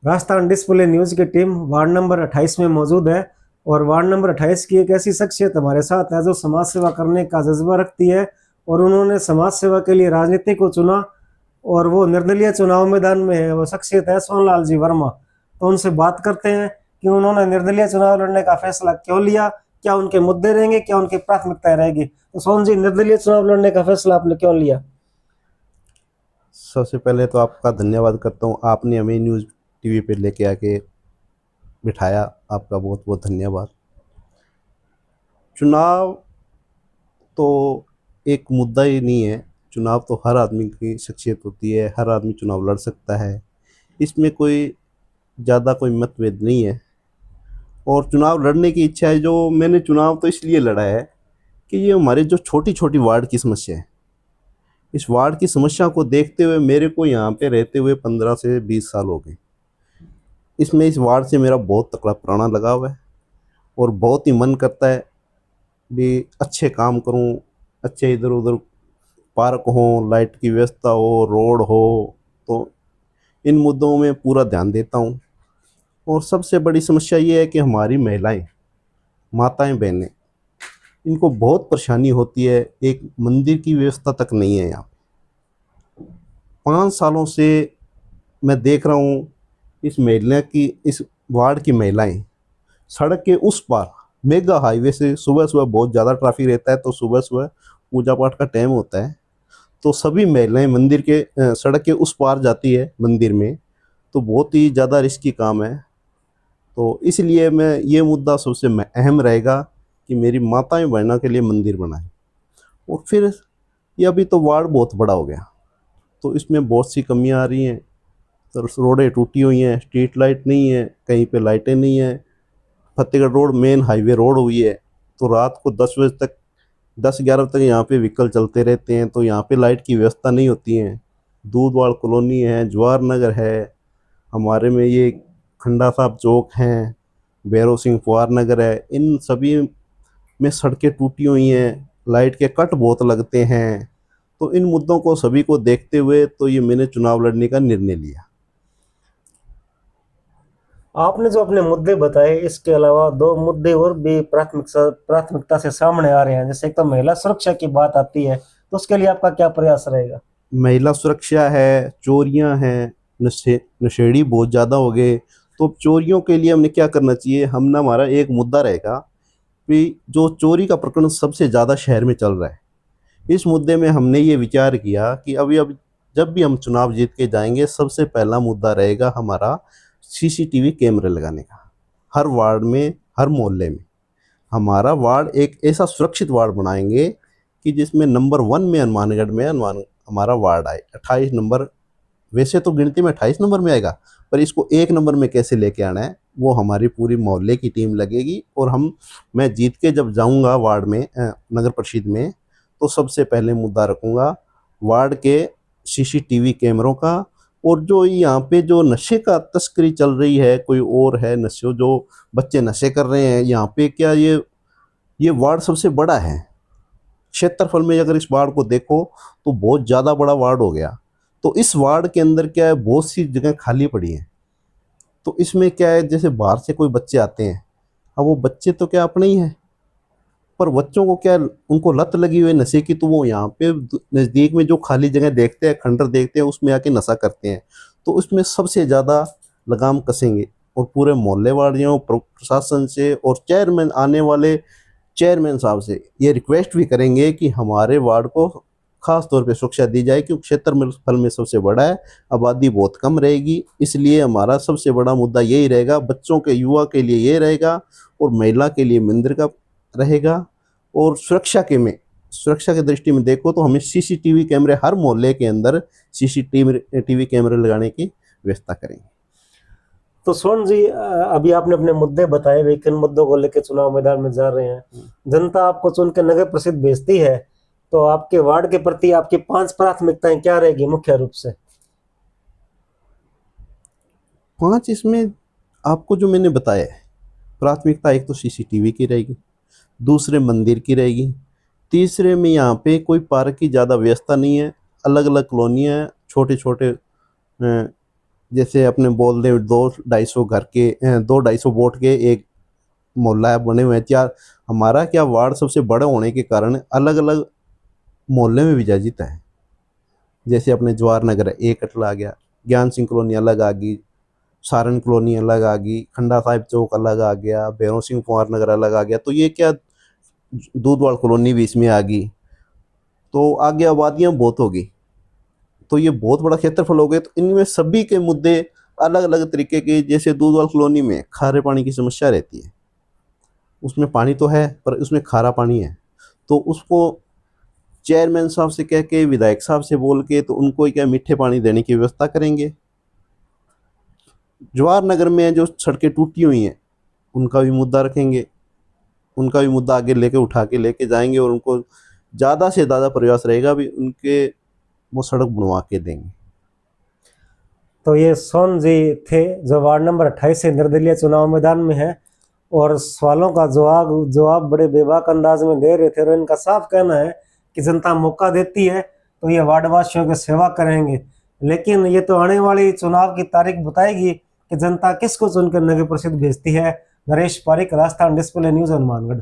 Rajasthan display news की team ward number 28 में मौजूद है और वार्ड नंबर 28 की एक ऐसी शख्सियत हमारे साथ है जो समाज सेवा करने का जज्बा रखती है और उन्होंने समाज सेवा के लिए राजनीति को चुना और वो निर्दलीय चुनाव मैदान में है। वो शख्सियत है सोनलाल जी वर्मा। तो उनसे बात करते हैं कि उन्होंने निर्दलीय चुनाव लड़ने का फैसला क्यों लिया, क्या उनके मुद्दे रहेंगे, क्या उनकी प्राथमिकताएं रहेगी। तो सोन जी, निर्दलीय चुनाव लड़ने का फैसला आपने क्यों लिया? सबसे पहले तो आपका धन्यवाद करता हूँ, आपने हमें न्यूज़ टीवी पे लेके आके बिठाया। आपका बहुत बहुत धन्यवाद। चुनाव तो एक मुद्दा ही नहीं है। चुनाव तो हर आदमी की शख्सियत होती है, हर आदमी चुनाव लड़ सकता है। इसमें कोई ज़्यादा कोई मतभेद नहीं है। और चुनाव लड़ने की इच्छा है, जो मैंने चुनाव तो इसलिए लड़ा है कि ये हमारे जो छोटी छोटी वार्ड की समस्या है, इस वार्ड की समस्या को देखते हुए मेरे को यहाँ पे रहते हुए 15 से 20 साल हो गए। इसमें इस वार्ड से मेरा बहुत तकड़ा पुराना लगाव है और बहुत ही मन करता है भी अच्छे काम करूं, अच्छे इधर उधर पार्क हो, लाइट की व्यवस्था हो, रोड हो। तो इन मुद्दों में पूरा ध्यान देता हूं। और सबसे बड़ी समस्या ये है कि हमारी महिलाएं, माताएं, बहनें, इनको बहुत परेशानी होती है। एक मंदिर की व्यवस्था तक नहीं है यहाँ। 5 सालों से मैं देख रहा हूँ इस वार्ड की महिलाएं सड़क के उस पार मेगा हाईवे से सुबह सुबह बहुत ज़्यादा ट्रैफिक रहता है, तो सुबह सुबह पूजा पाठ का टाइम होता है, तो सभी महिलाएं मंदिर के सड़क के उस पार जाती है मंदिर में। तो बहुत ही ज़्यादा रिस्की काम है। तो इसलिए मैं ये मुद्दा सबसे अहम रहेगा कि मेरी माताएं बहनों के लिए मंदिर बनाएं। और फिर ये अभी तो वार्ड बहुत बड़ा हो गया, तो इसमें बहुत सी कमियां आ रही हैं। तो रोडें टूटी हुई हैं, स्ट्रीट लाइट नहीं है, कहीं पे लाइटें नहीं हैं। Fatehgarh road main highway road हुई है, तो रात को 10 बजे तक, 10-11 तक यहाँ पे व्हीकल चलते रहते हैं, तो यहाँ पे लाइट की व्यवस्था नहीं होती है। दूधवाड़ कॉलोनी है, जवाहर नगर है, हमारे में ये खंडा साहब चौक हैं, भैरव सिंह फुहार नगर है, इन सभी में सड़कें टूटी हुई हैं, लाइट के कट बहुत लगते हैं। तो इन मुद्दों को सभी को देखते हुए तो ये मैंने चुनाव लड़ने का निर्णय लिया। आपने जो अपने मुद्दे बताए, इसके अलावा दो मुद्दे और भी प्राथमिकता से सामने आ रहे हैं। जैसे एक तो महिला सुरक्षा की बात आती है, तो उसके लिए आपका क्या प्रयास रहेगा? महिला सुरक्षा है, चोरियां हैं, नशेड़ी बहुत ज़्यादा हो गए। तो चोरियों के लिए हमने क्या करना चाहिए, हम ना, हमारा एक मुद्दा रहेगा कि जो चोरी का प्रकरण सबसे ज़्यादा शहर में चल रहा है, इस मुद्दे में हमने ये विचार किया कि अभी अब जब भी हम चुनाव जीत के जाएंगे, सबसे पहला मुद्दा रहेगा हमारा सीसीटीवी कैमरे लगाने का। हर वार्ड में, हर मोहल्ले में हमारा वार्ड एक ऐसा सुरक्षित वार्ड बनाएंगे कि जिसमें नंबर 1 में हनुमानगढ़ में हमारा वार्ड आए 28 नंबर। वैसे तो गिनती में 28 नंबर में आएगा, पर इसको 1 नंबर में कैसे लेके आना है वो हमारी पूरी मोहल्ले की टीम लगेगी। और मैं जीत के जब जाऊंगा वार्ड में, नगर परिषद में, तो सबसे पहले मुद्दा रखूंगा वार्ड के सीसीटीवी कैमरों का। और जो यहाँ पे जो नशे का तस्करी चल रही है, कोई और है नशे, जो बच्चे नशे कर रहे हैं यहाँ पे, क्या ये वार्ड सबसे बड़ा है क्षेत्रफल में। अगर इस वार्ड को देखो तो बहुत ज़्यादा बड़ा वार्ड हो गया। तो इस वार्ड के अंदर क्या है, बहुत सी जगह खाली पड़ी है। तो इसमें क्या है, जैसे बाहर से कोई बच्चे आते हैं, अब वो बच्चे तो क्या अपने ही हैं, पर बच्चों को क्या, उनको लत लगी हुई है नशे की, तो वो यहाँ पे नज़दीक में जो खाली जगह देखते हैं, खंडर देखते हैं, उसमें आके नशा करते हैं। तो उसमें सबसे ज़्यादा लगाम कसेंगे और पूरे मोहल्ले वालियों, प्रशासन से और चेयरमैन, आने वाले चेयरमैन साहब से ये रिक्वेस्ट भी करेंगे कि हमारे वार्ड को खास तौर पे सुरक्षा दी जाए, क्योंकि क्षेत्रफल में सबसे बड़ा है, आबादी बहुत कम रहेगी। इसलिए हमारा सबसे बड़ा मुद्दा यही रहेगा, बच्चों के, युवा के लिए ये रहेगा, और महिला के लिए मंदिर का रहेगा। और सुरक्षा की दृष्टि में देखो तो हमें सीसीटीवी कैमरे हर मोहल्ले के अंदर सीसीटीवी कैमरे लगाने की व्यवस्था करेंगे। तो सोन जी, अभी आपने अपने मुद्दे बताए, वे किन मुद्दों को लेकर चुनाव मैदान में जा रहे हैं। जनता आपको चुन के नगर परिषद भेजती है, तो आपके वार्ड के प्रति आपकी 5 प्राथमिकताएं क्या रहेगी मुख्य रूप से? 5 इसमें आपको जो मैंने बताया है, प्राथमिकता एक तो सीसीटीवी की रहेगी, दूसरे मंदिर की रहेगी, तीसरे में यहाँ पे कोई पार्क की ज़्यादा व्यवस्था नहीं है, अलग अलग कॉलोनियाँ हैं, छोटे छोटे जैसे अपने बोल दें 200-250 घर के 200-250 वोट के एक मोहल्ला बने हुए हैं चार। हमारा क्या वार्ड सबसे बड़ा होने के कारण अलग अलग मोहल्ले में विभाजित है। जैसे अपने जवाहर नगर है, एक अटला आ गया, ज्ञान सिंह कॉलोनी अलग आ गई, सारन कॉलोनी अलग आ गई, खंडा साहिब चौक अलग आ गया, भैरव सिंह कुमार नगर अलग आ गया। तो ये क्या दूधवाड़ कॉलोनी भी इसमें आ गई। तो आगे आबादियाँ बहुत हो गई, तो ये बहुत बड़ा क्षेत्रफल हो गए। तो इनमें सभी के मुद्दे अलग अलग तरीके के। जैसे दूधवाल कॉलोनी में खारे पानी की समस्या रहती है, उसमें पानी तो है पर उसमें खारा पानी है। तो उसको चेयरमैन साहब से कह के, विधायक साहब से बोल के, तो उनको क्या मीठे पानी देने की व्यवस्था करेंगे। जवाहर नगर में जो सड़कें टूटी हुई हैं उनका भी मुद्दा रखेंगे, उनका भी मुद्दा आगे लेके उठा के लेके जाएंगे और उनको ज़्यादा से ज़्यादा प्रयास रहेगा भी उनके वो सड़क बनवा के देंगे। तो ये सोन जी थे जो वार्ड नंबर 28 से निर्दलीय चुनाव मैदान में है और सवालों का जवाब बड़े बेबाक अंदाज में दे रहे थे। और इनका साफ कहना है कि जनता मौका देती है तो ये वार्डवासियों की सेवा करेंगे, लेकिन ये तो आने वाली चुनाव की तारीख बताएगी कि जनता किसको चुनकर नगर परिषद भेजती है। Naresh Pareek, Rajasthan display news, Hanumangarh.